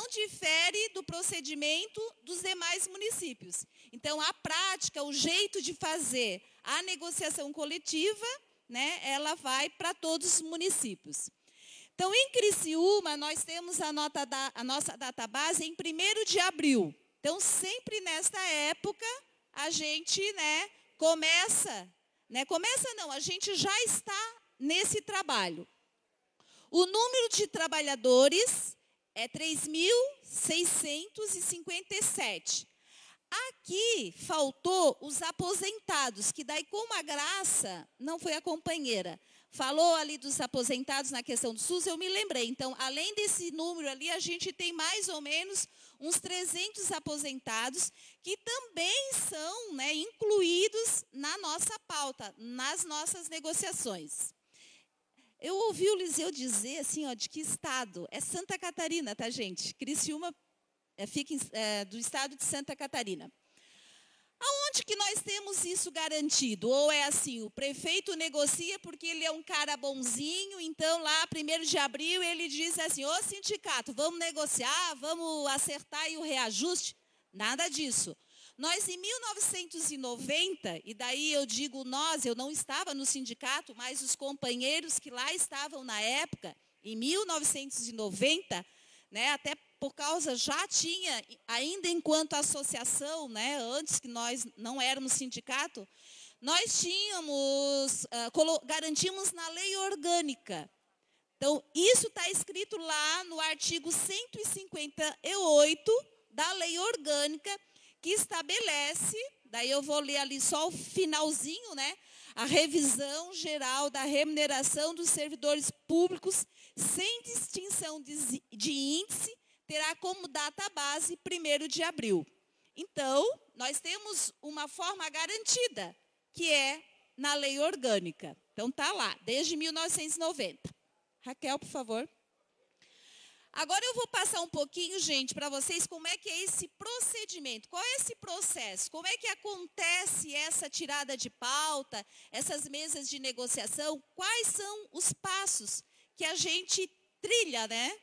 não difere do procedimento dos demais municípios. Então, a prática, o jeito de fazer a negociação coletiva, né, ela vai para todos os municípios. Então, em Criciúma, nós temos a nossa database em 1º de abril. Então, sempre nesta época, a gente, né, a gente já está nesse trabalho. O número de trabalhadores é 3.657. Aqui faltou os aposentados, que daí, como a Graça não foi a companheira, falou ali dos aposentados na questão do SUS, eu me lembrei. Então, além desse número ali, a gente tem mais ou menos uns 300 aposentados, que também são, né, incluídos na nossa pauta, nas nossas negociações. Eu ouvi o Liseu dizer assim, ó, de que estado? É Santa Catarina, tá, gente? Criciúma fica do estado de Santa Catarina. Aonde que nós temos isso garantido? Ou é assim, o prefeito negocia porque ele é um cara bonzinho, então lá, 1º de abril, ele diz assim, ô sindicato, vamos negociar, vamos acertar aí o reajuste? Nada disso. Nós, em 1990, e daí eu digo nós, eu não estava no sindicato, mas os companheiros que lá estavam na época, em 1990, né, até por causa, já tinha, ainda enquanto associação, né, antes que nós não éramos sindicato, nós tínhamos, garantimos na lei orgânica. Então, isso está escrito lá no artigo 158 da lei orgânica, que estabelece, daí eu vou ler ali só o finalzinho, né, a revisão geral da remuneração dos servidores públicos, sem distinção de índice, terá como data base 1º de abril. Então, nós temos uma forma garantida, que é na lei orgânica. Então, está lá, desde 1990. Raquel, por favor. Agora eu vou passar um pouquinho, gente, para vocês como é que é esse procedimento. Qual é esse processo? Como é que acontece essa tirada de pauta, essas mesas de negociação? Quais são os passos que a gente trilha, né?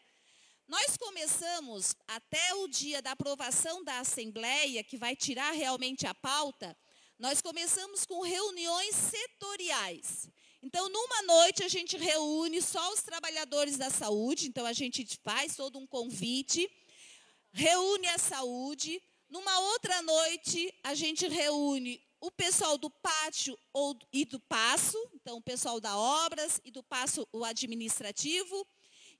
Nós começamos, até o dia da aprovação da Assembleia, que vai tirar realmente a pauta, nós começamos com reuniões setoriais. Então, numa noite, a gente reúne só os trabalhadores da saúde, então a gente faz todo um convite, reúne a saúde. Numa outra noite, a gente reúne o pessoal do pátio e do paço, então o pessoal da obras e do paço o administrativo.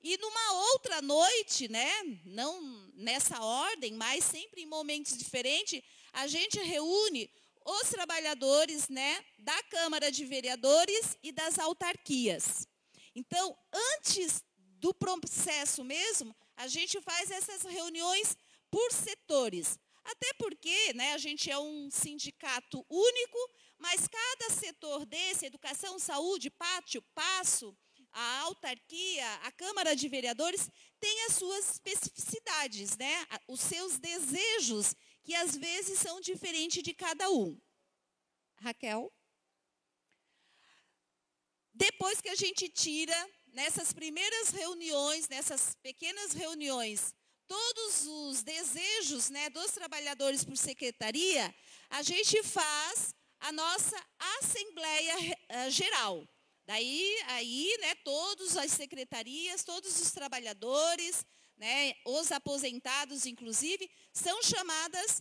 E numa outra noite, né, não nessa ordem, mas sempre em momentos diferentes, a gente reúne os trabalhadores, né, da Câmara de Vereadores e das autarquias. Então, antes do processo mesmo, a gente faz essas reuniões por setores. Até porque, né, a gente é um sindicato único, mas cada setor desse, educação, saúde, pátio, paço, a autarquia, a Câmara de Vereadores, tem as suas especificidades, né? Os seus desejos, que às vezes são diferentes de cada um. Raquel? Depois que a gente tira, nessas primeiras reuniões, nessas pequenas reuniões, todos os desejos, né, dos trabalhadores por secretaria, a gente faz a nossa Assembleia Geral. Daí, né, todas as secretarias, todos os trabalhadores, né, os aposentados, inclusive, são chamados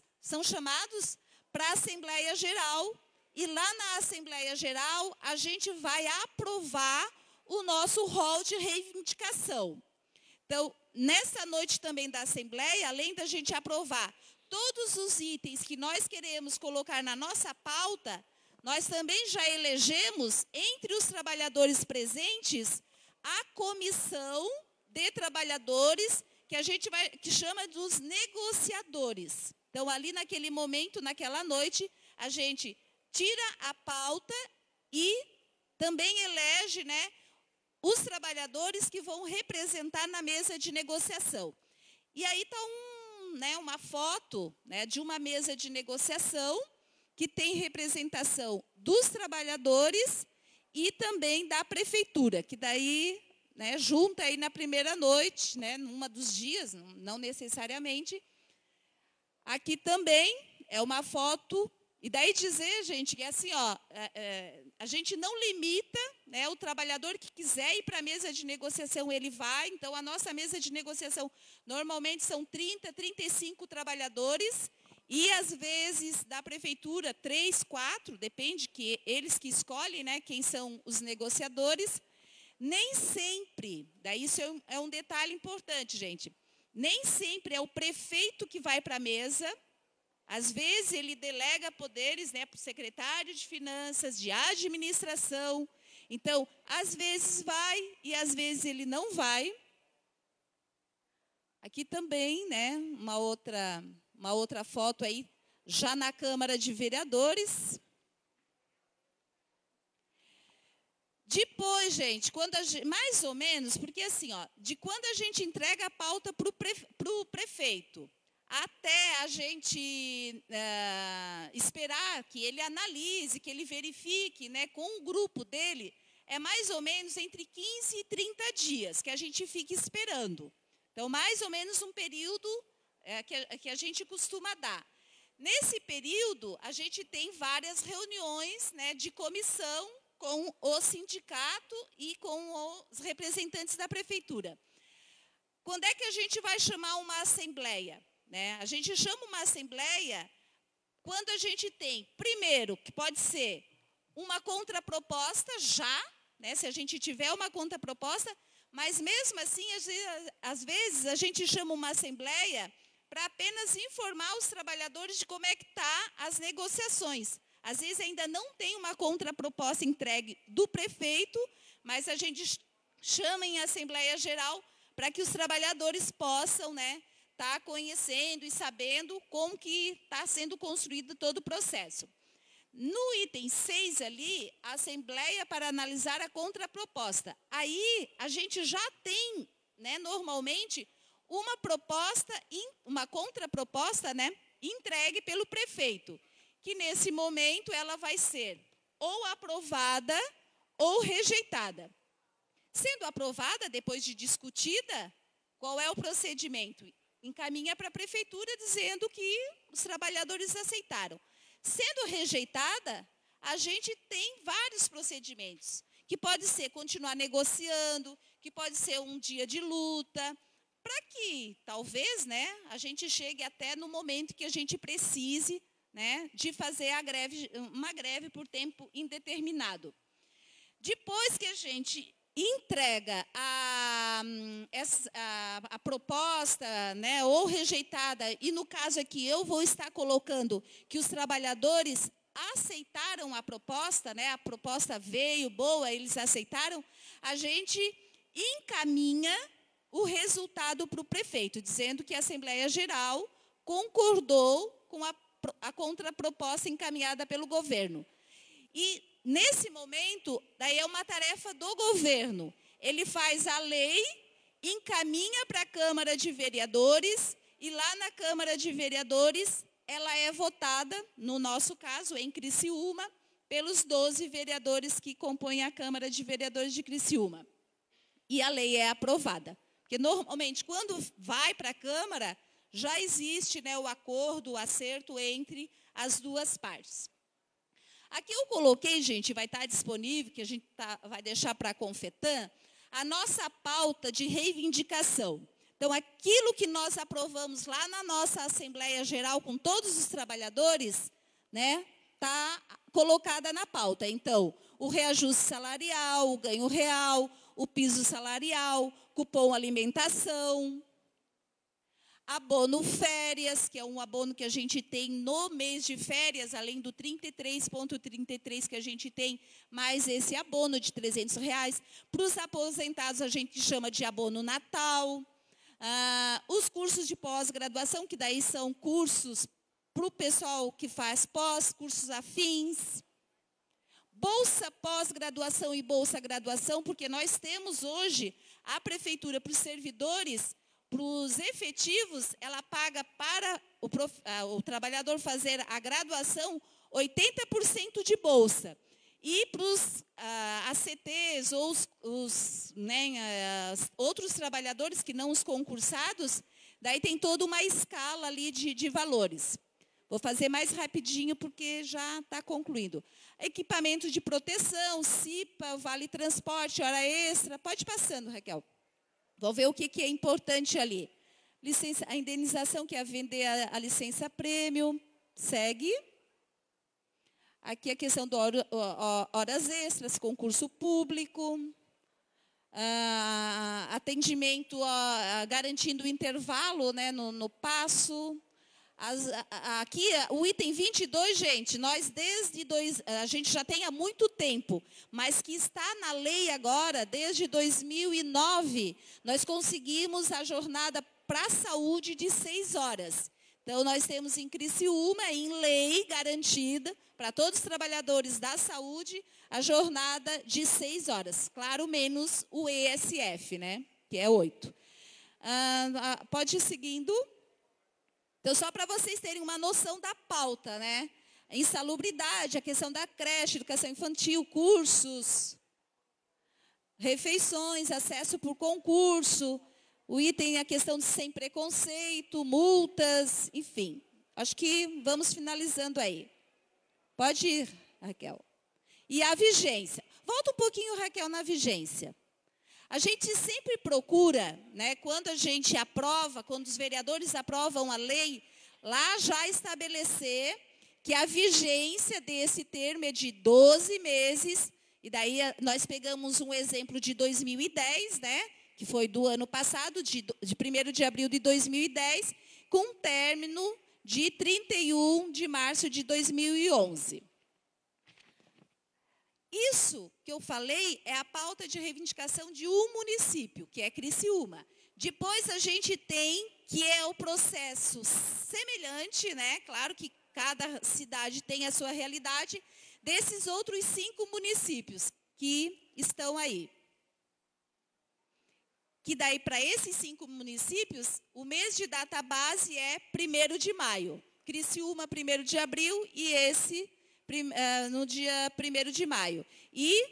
para a Assembleia Geral. E lá na Assembleia Geral, a gente vai aprovar o nosso rol de reivindicação. Então, nessa noite também da Assembleia, além da gente aprovar todos os itens que nós queremos colocar na nossa pauta, nós também já elegemos, entre os trabalhadores presentes, a comissão de trabalhadores, que chama dos negociadores. Então, ali naquele momento, naquela noite, a gente tira a pauta e também elege, né, os trabalhadores que vão representar na mesa de negociação. E aí está uma foto, né, de uma mesa de negociação, que tem representação dos trabalhadores e também da prefeitura, que daí, né, junta aí na primeira noite, né, numa dos dias, não necessariamente. Aqui também é uma foto, e daí dizer, gente, que é assim, ó, a gente não limita, né, o trabalhador que quiser ir para a mesa de negociação, ele vai. Então, a nossa mesa de negociação, normalmente são 30, 35 trabalhadores, e às vezes da prefeitura 3, 4, depende, que eles que escolhem, né, quem são os negociadores. Nem sempre, daí isso é um detalhe importante, gente, nem sempre é o prefeito que vai para a mesa. Às vezes ele delega poderes, né, para o secretário de finanças, de administração. Então, às vezes vai e às vezes ele não vai. Aqui também, né, uma outra foto aí, já na Câmara de Vereadores. Depois, gente, mais ou menos, porque assim, ó, de quando a gente entrega a pauta para o prefeito, até a gente esperar que ele analise, que ele verifique, né, com o grupo dele, é mais ou menos entre 15 e 30 dias que a gente fica esperando. Então, mais ou menos um período que a gente costuma dar. Nesse período, a gente tem várias reuniões, né, de comissão com o sindicato e com os representantes da prefeitura. Quando é que a gente vai chamar uma assembleia? Né? A gente chama uma assembleia quando a gente tem, primeiro, que pode ser uma contraproposta já, né, se a gente tiver uma contraproposta, mas mesmo assim, às vezes, a gente chama uma assembleia para apenas informar os trabalhadores de como é que está as negociações. Às vezes ainda não tem uma contraproposta entregue do prefeito, mas a gente chama em Assembleia Geral para que os trabalhadores possam, né, estar conhecendo e sabendo como que está sendo construído todo o processo. No item 6 ali, a Assembleia para analisar a contraproposta. Aí a gente já tem, né, normalmente, uma proposta, uma contraproposta, né, entregue pelo prefeito, que nesse momento ela vai ser ou aprovada ou rejeitada. Sendo aprovada, depois de discutida, qual é o procedimento? Encaminha para a prefeitura dizendo que os trabalhadores aceitaram. Sendo rejeitada, a gente tem vários procedimentos, que pode ser continuar negociando, que pode ser um dia de luta, para que, talvez, né, a gente chegue até no momento que a gente precise, né, de fazer uma greve por tempo indeterminado. Depois que a gente entrega a proposta, né, ou rejeitada, e no caso aqui eu vou estar colocando que os trabalhadores aceitaram a proposta, né, a proposta veio, boa, eles aceitaram, a gente encaminha o resultado para o prefeito, dizendo que a Assembleia Geral concordou com a contraproposta encaminhada pelo governo. E, nesse momento, daí é uma tarefa do governo. Ele faz a lei, encaminha para a Câmara de Vereadores, e lá na Câmara de Vereadores, ela é votada, no nosso caso, em Criciúma, pelos 12 vereadores que compõem a Câmara de Vereadores de Criciúma. E a lei é aprovada. Porque, normalmente, quando vai para a Câmara, já existe, né, o acordo, o acerto entre as duas partes. Aqui eu coloquei, gente, vai estar disponível, que a gente vai deixar para a Confetan, a nossa pauta de reivindicação. Então, aquilo que nós aprovamos lá na nossa Assembleia Geral com todos os trabalhadores, né, está colocada na pauta. Então, o reajuste salarial, o ganho real, o piso salarial, cupom alimentação, abono férias, que é um abono que a gente tem no mês de férias, além do 33,33 que a gente tem, mais esse abono de R$300. Para os aposentados, a gente chama de abono Natal. Os cursos de pós-graduação, que daí são cursos para o pessoal que faz cursos afins. Bolsa pós-graduação e bolsa graduação, porque nós temos hoje a prefeitura para os servidores, para os efetivos, ela paga para o trabalhador fazer a graduação 80% de bolsa. E para os ACTs ou outros trabalhadores que não os concursados, daí tem toda uma escala ali de valores. Vou fazer mais rapidinho porque já está concluindo. Equipamento de proteção, CIPA, vale transporte, hora extra. Pode ir passando, Raquel. Vou ver o que é importante ali. Licença, a indenização, que é vender a licença prêmio. Segue. Aqui a questão de horas extras, concurso público. Atendimento garantindo o intervalo, né, no passo. Aqui, o item 22, gente, a gente já tem há muito tempo, mas que está na lei agora, desde 2009, nós conseguimos a jornada para a saúde de 6 horas. Então, nós temos em Criciúma, em lei garantida, para todos os trabalhadores da saúde, a jornada de 6 horas. Claro, menos o ESF, né, que é 8. Pode ir seguindo. Então, só para vocês terem uma noção da pauta, né? Insalubridade, a questão da creche, educação infantil, cursos, refeições, acesso por concurso, o item, a questão de sem preconceito, multas, enfim. Acho que vamos finalizando aí. Pode ir, Raquel. E a vigência. Volta um pouquinho, Raquel, na vigência. A gente sempre procura, né, quando a gente aprova, quando os vereadores aprovam a lei, lá já estabelecer que a vigência desse termo é de 12 meses, e daí nós pegamos um exemplo de 2010, né, que foi do ano passado, de 1º de abril de 2010, com término de 31 de março de 2011. Isso que eu falei é a pauta de reivindicação de um município, que é Criciúma. Depois a gente tem, que é o processo semelhante, né? Claro que cada cidade tem a sua realidade, desses outros 5 municípios que estão aí. Que daí, para esses 5 municípios, o mês de data base é 1º de maio. Criciúma, 1º de abril, e esse no dia 1º de maio. E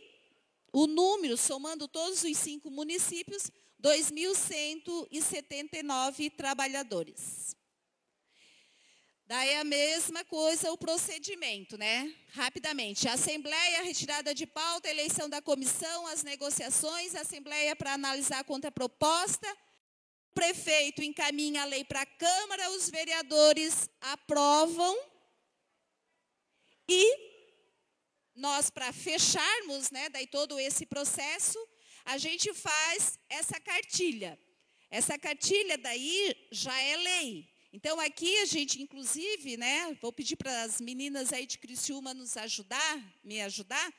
o número, somando todos os 5 municípios, 2.179 trabalhadores. Daí a mesma coisa o procedimento, né? Rapidamente. Assembleia, retirada de pauta, eleição da comissão, as negociações, assembleia para analisar a contraproposta. O prefeito encaminha a lei para a Câmara, os vereadores aprovam. E nós, para fecharmos, né, daí todo esse processo, a gente faz essa cartilha. Essa cartilha daí já é lei. Então, aqui a gente, inclusive, né, vou pedir para as meninas aí de Criciúma me ajudar,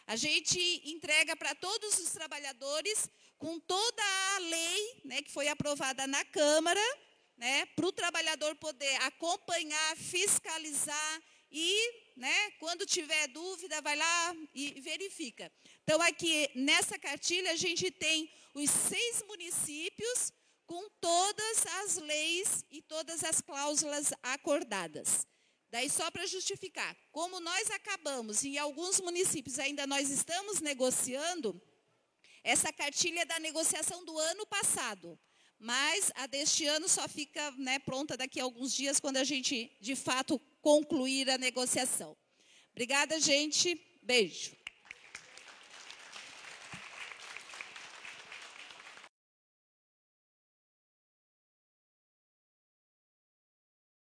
a gente entrega para todos os trabalhadores, com toda a lei, né, que foi aprovada na Câmara, né, para o trabalhador poder acompanhar, fiscalizar e, né, quando tiver dúvida, vai lá e verifica. Então, aqui, nessa cartilha, a gente tem os 6 municípios com todas as leis e todas as cláusulas acordadas. Daí, só para justificar, como nós acabamos, em alguns municípios ainda nós estamos negociando, essa cartilha é da negociação do ano passado, mas a deste ano só fica, né, pronta daqui a alguns dias, quando a gente, de fato, concluir a negociação. Obrigada, gente. Beijo.